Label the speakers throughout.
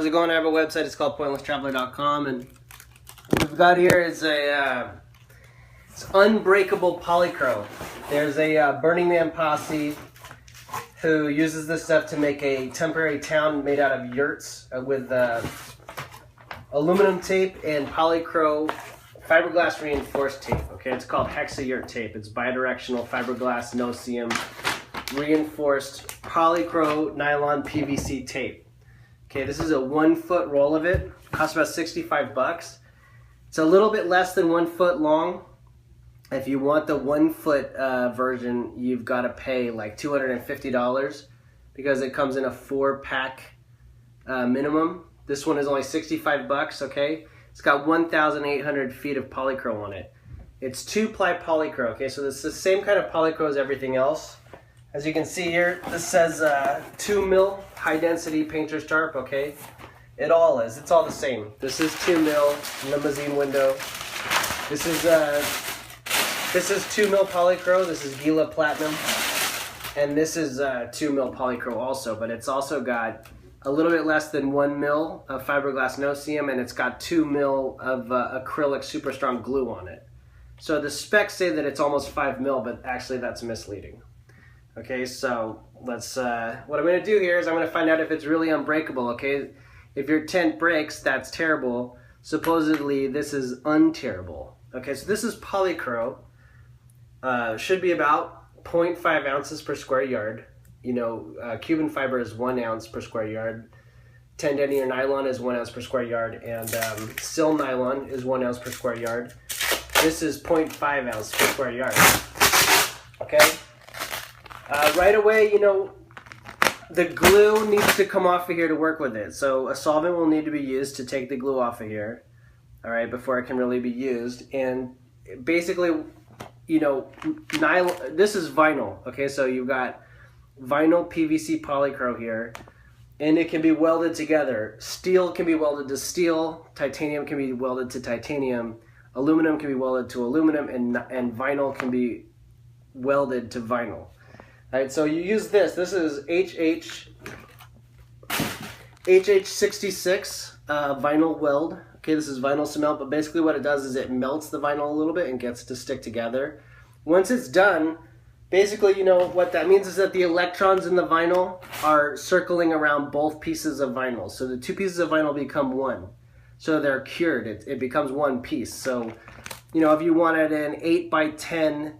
Speaker 1: it going? I have a website. It's called pointlesstraveler.com, and what we've got here is it's unbreakable Polycro. There's a Burning Man posse who uses this stuff to make a temporary town made out of yurts with aluminum tape and Polycro fiberglass reinforced tape. Okay, it's called Hexayurt tape. It's bidirectional fiberglass no-seam reinforced Polycro nylon PVC tape. Okay, this is a 1 foot roll of it. Costs about 65 bucks. It's a little bit less than 1 foot long. If you want the 1 foot version, you've got to pay like $250 because it comes in a 4-pack minimum. This one is only 65 bucks, okay? It's got 1,800 feet of Polycro on it. It's 2-ply Polycro, okay? So it's the same kind of Polycro as everything else. As you can see here, this says 2 mil high density painter's tarp, okay? It all is. It's all the same. This is 2 mil limousine window. This is 2 mil Polycro. This is Gila Platinum. And this is 2 mil Polycro also, but it's also got a little bit less than 1 mil of fiberglass no-seam, and it's got 2 mil of acrylic super strong glue on it. So the specs say that it's almost 5 mil, but actually that's misleading. Okay, so let's, what I'm gonna do here is I'm gonna find out if it's really unbreakable, okay? If your tent breaks, that's terrible. Supposedly this is unterrible. Okay, so this is Polycro. Should be about 0.5 ounces per square yard. You know, Cuban fiber is 1 ounce per square yard. 10 denier nylon is 1 ounce per square yard, and sil nylon is 1 ounce per square yard. This is 0.5 ounce per square yard. Okay. Right away, you know, the glue needs to come off of here to work with it. So a solvent will need to be used to take the glue off of here, all right, before it can really be used. And basically, you know, nylon, this is vinyl, okay? So you've got vinyl PVC Polycro here, and it can be welded together. Steel can be welded to steel, titanium can be welded to titanium, aluminum can be welded to aluminum, and vinyl can be welded to vinyl. All right, so you use this. This is HH66 vinyl weld. Okay, this is vinyl cement, but basically what it does is it melts the vinyl a little bit and gets it to stick together. Once it's done, basically, you know, what that means is that the electrons in the vinyl are circling around both pieces of vinyl. So the 2 pieces of vinyl become one. So they're cured. It becomes one piece. So, you know, if you wanted an 8x10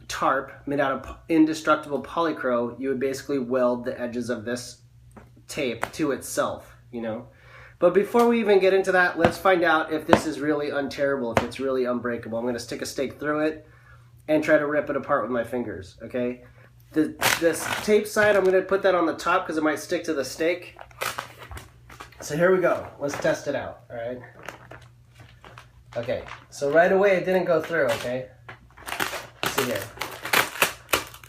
Speaker 1: tarp made out of indestructible Polycro, you would basically weld the edges of this tape to itself, you know. But before we even get into that, let's find out if this is really unterrible, if it's really unbreakable. I'm going to stick a stake through it and try to rip it apart with my fingers, okay? This tape side, I'm going to put that on the top because it might stick to the stake. So here we go. Let's test it out, all right? Okay, so right away it didn't go through, okay? Let's see here.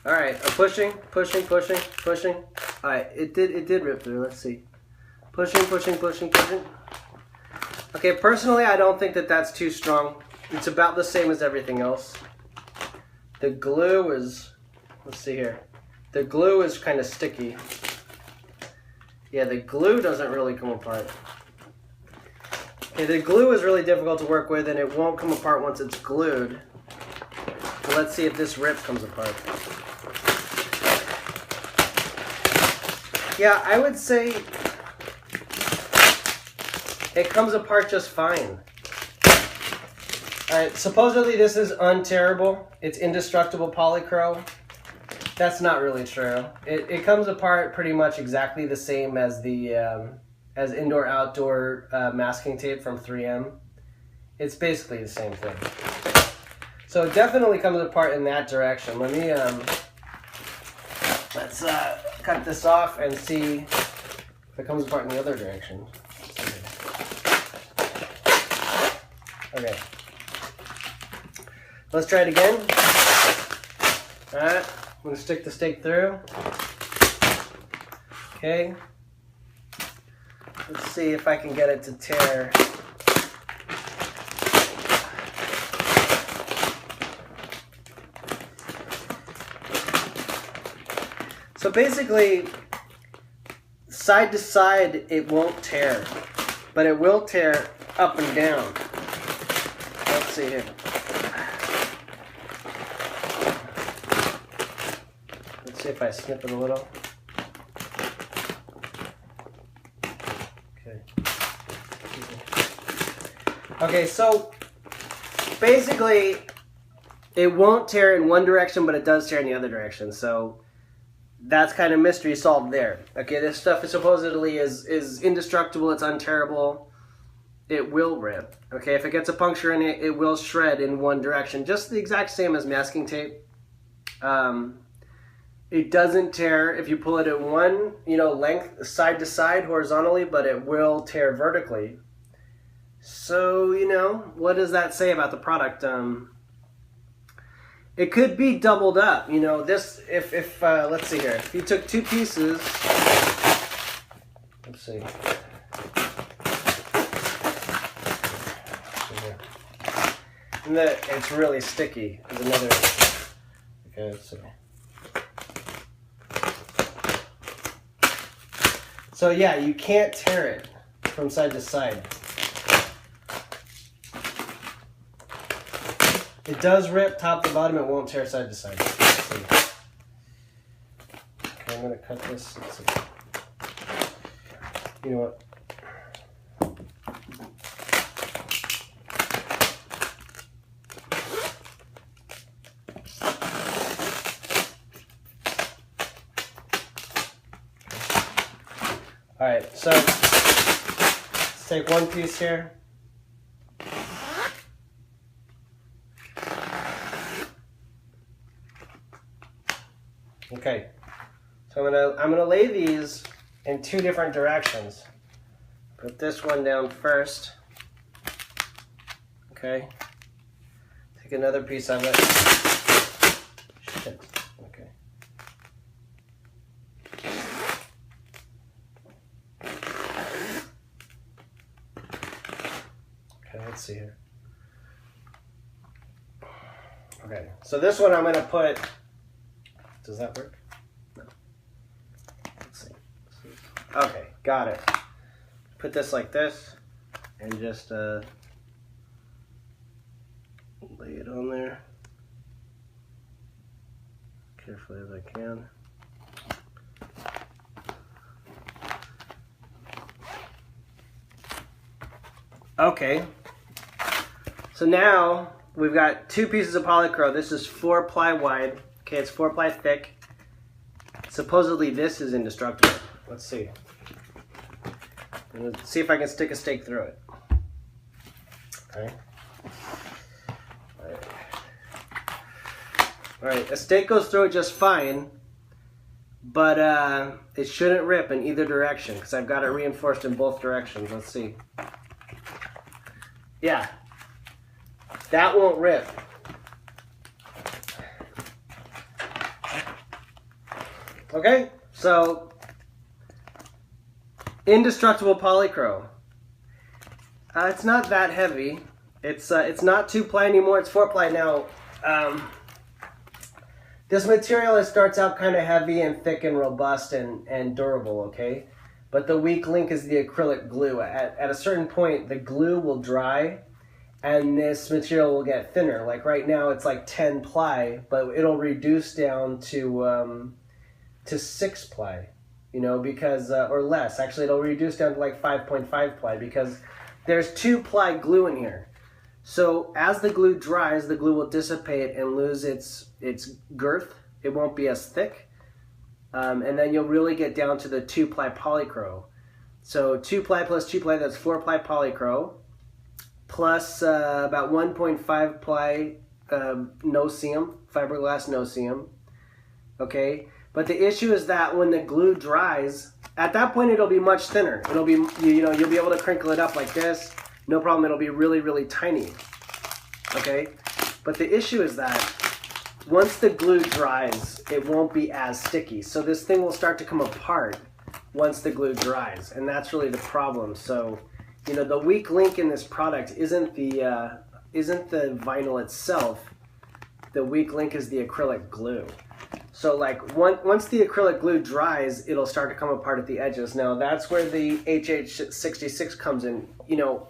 Speaker 1: All right, I'm pushing. All right, it did rip through. Let's see. Pushing. Okay, personally, I don't think that that's too strong. It's about the same as everything else. The glue is, let's see here. The glue is kind of sticky. Yeah, the glue doesn't really come apart. Okay, the glue is really difficult to work with, and it won't come apart once it's glued. So let's see if this rip comes apart. Yeah, I would say it comes apart just fine. Alright, supposedly this is unterrible. It's indestructible Polycro. That's not really true. It comes apart pretty much exactly the same as the as indoor-outdoor masking tape from 3M. It's basically the same thing. So it definitely comes apart in that direction. Let me let's cut this off and see if it comes apart in the other direction. Okay. Let's try it again. Alright, I'm going to stick the stake through. Okay. Let's see if I can get it to tear. So basically, side to side, it won't tear, but it will tear up and down. Let's see here. Let's see if I snip it a little. Okay. Okay, so basically, it won't tear in one direction, but it does tear in the other direction. So that's kind of mystery solved there. Okay, this stuff is supposedly is indestructible. It's unterrible. It will rip. Okay, if it gets a puncture in it, it will shred in one direction, just the exact same as masking tape. It doesn't tear if you pull it at one, length, side to side, horizontally, but it will tear vertically. So, what does that say about the product? It could be doubled up. This, if let's see here. If you took two pieces, let's see. And it's really sticky. There's another, okay, let's see. So yeah, you can't tear it from side to side. It does rip top to bottom. It won't tear side to side. Let's see. Okay, I'm going to cut this. Let's see. You know what? All right, so let's take one piece here. Okay, so I'm gonna lay these in two different directions. Put this one down first. Okay. Take another piece of it. Shit. Okay. Okay, let's see here. Okay, so this one I'm gonna put. Does that work? No. Let's see. Okay, got it. Put this like this, and just lay it on there. Carefully as I can. Okay. So now we've got two pieces of Polycro. This is 4 ply wide. Okay, it's 4 ply thick. Supposedly this is indestructible. Let's see. I'm gonna see if I can stick a stake through it. Okay. Alright, a stake goes through it just fine, but it shouldn't rip in either direction because I've got it reinforced in both directions. Let's see. Yeah, that won't rip. Okay, so indestructible Polycro. It's not that heavy. It's not 2 ply anymore. It's 4 ply now. This material, it starts out kind of heavy and thick and robust and durable. Okay, but the weak link is the acrylic glue. At a certain point, the glue will dry, and this material will get thinner. Like right now, it's like 10 ply, but it'll reduce down to 6 ply, because, or less. Actually, it'll reduce down to like 5.5 ply because there's 2 ply glue in here. So as the glue dries, the glue will dissipate and lose its girth. It won't be as thick. And then you'll really get down to the 2 ply Polycro. So 2 ply plus 2 ply, that's 4 ply Polycro, plus about 1.5 ply no-seam, fiberglass no-seam. Okay? But the issue is that when the glue dries, at that point it'll be much thinner. It'll be, you'll be able to crinkle it up like this. No problem, it'll be really, really tiny. Okay? But the issue is that once the glue dries, it won't be as sticky. So this thing will start to come apart once the glue dries. And that's really the problem. So, the weak link in this product isn't the vinyl itself. The weak link is the acrylic glue. So like once the acrylic glue dries, it'll start to come apart at the edges. Now that's where the HH66 comes in. You know,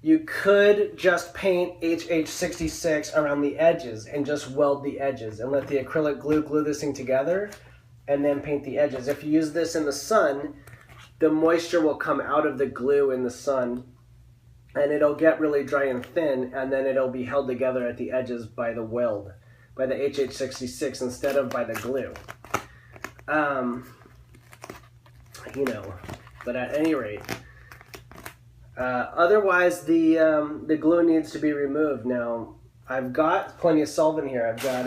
Speaker 1: you could just paint HH66 around the edges and just weld the edges and let the acrylic glue this thing together and then paint the edges. If you use this in the sun, the moisture will come out of the glue in the sun and it'll get really dry and thin, and then it'll be held together at the edges by the weld, by the HH66 instead of by the glue. You know, but at any rate, otherwise the glue needs to be removed. Now I've got plenty of solvent here. I've got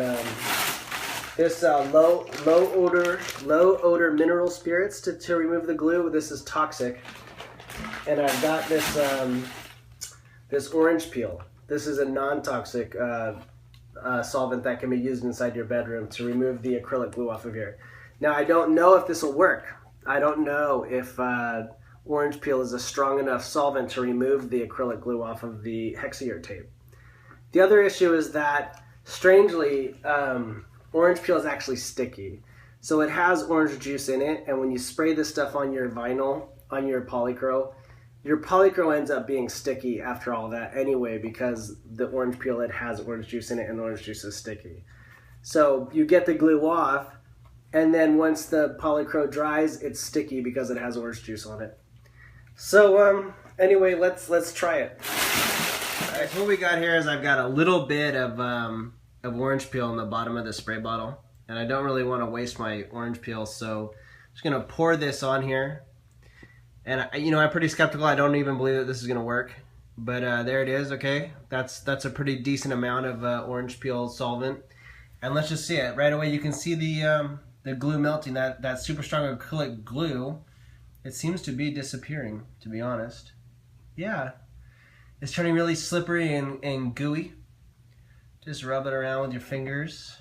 Speaker 1: this low odor mineral spirits to remove the glue. This is toxic, and I've got this this orange peel. This is a non-toxic solvent that can be used inside your bedroom to remove the acrylic glue off of here. Now I don't know if this will work. I don't know if orange peel is a strong enough solvent to remove the acrylic glue off of the Hexayurt tape. The other issue is that, strangely, orange peel is actually sticky. So it has orange juice in it, and when you spray this stuff on your vinyl, on your Polycro ends up being sticky after all that anyway, because the orange peel, it has orange juice in it, and orange juice is sticky. So you get the glue off, and then once the Polycro dries, it's sticky because it has orange juice on it. So anyway, let's try it. Alright, so what we got here is I've got a little bit of orange peel in the bottom of the spray bottle, and I don't really want to waste my orange peel, so I'm just gonna pour this on here. And you know, I'm pretty skeptical. I don't even believe that this is gonna work, but there it is. Okay, that's a pretty decent amount of orange peel solvent, and let's just see it right away. You can see the glue melting. That super strong acrylic glue, it seems to be disappearing, to be honest. Yeah, it's turning really slippery and gooey. Just rub it around with your fingers,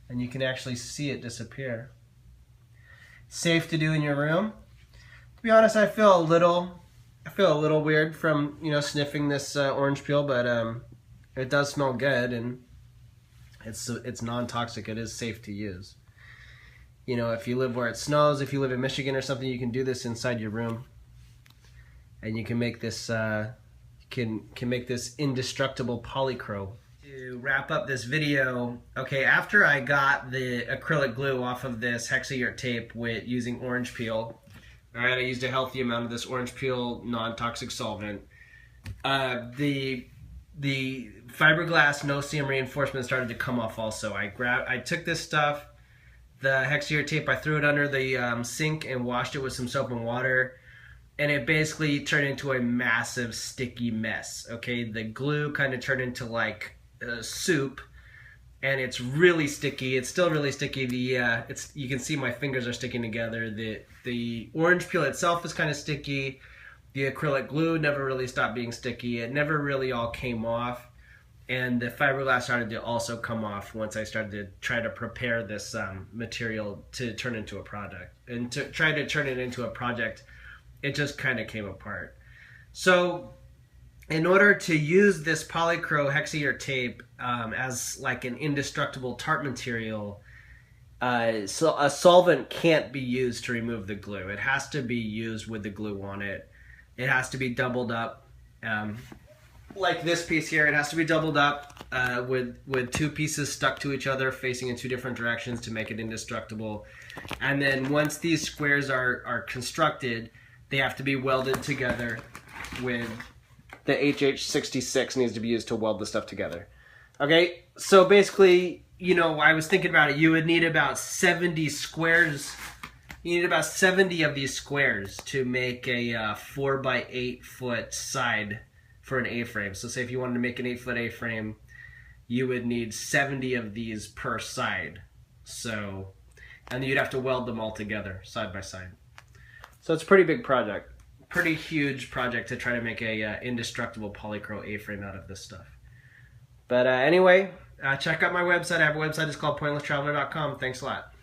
Speaker 1: and you can actually see it disappear. Safe to do in your room. To be honest, I feel a little weird from, you know, sniffing this orange peel, but it does smell good, and it's non-toxic. It is safe to use. You know, if you live where it snows, if you live in Michigan or something, you can do this inside your room, and you can make this can make this indestructible Polycro. To wrap up this video, okay, after I got the acrylic glue off of this Hexayurt tape with using orange peel, all right, I used a healthy amount of this orange peel non-toxic solvent. The fiberglass no-seam reinforcement started to come off also. I took this stuff, the Hexayurt tape, I threw it under the sink and washed it with some soap and water, and it basically turned into a massive sticky mess. Okay, the glue kind of turned into like soup, and it's really sticky. It's still really sticky. You can see my fingers are sticking together. The orange peel itself is kind of sticky. The acrylic glue never really stopped being sticky. It never really all came off, and the fiberglass started to also come off once I started to try to prepare this material to turn into a product. And to try to turn it into a project, it just kind of came apart. So in order to use this Polycro Hexayurt tape as like an indestructible tarp material, so a solvent can't be used to remove the glue. It has to be used with the glue on it. It has to be doubled up, like this piece here. It has to be doubled up with two pieces stuck to each other, facing in two different directions to make it indestructible. And then once these squares are constructed, they have to be welded together with the HH66 needs to be used to weld the stuff together. Okay, so basically, you know, I was thinking about it, you would need about 70 squares. You need about 70 of these squares to make a 4x8 foot side for an A-frame. So say if you wanted to make an 8-foot A-frame, you would need 70 of these per side. So, and you'd have to weld them all together, side by side. So it's a pretty big project. Pretty huge project to try to make a indestructible Polycro A-frame out of this stuff. But anyway, check out my website. I have a website. It's called pointlesstraveler.com. Thanks a lot.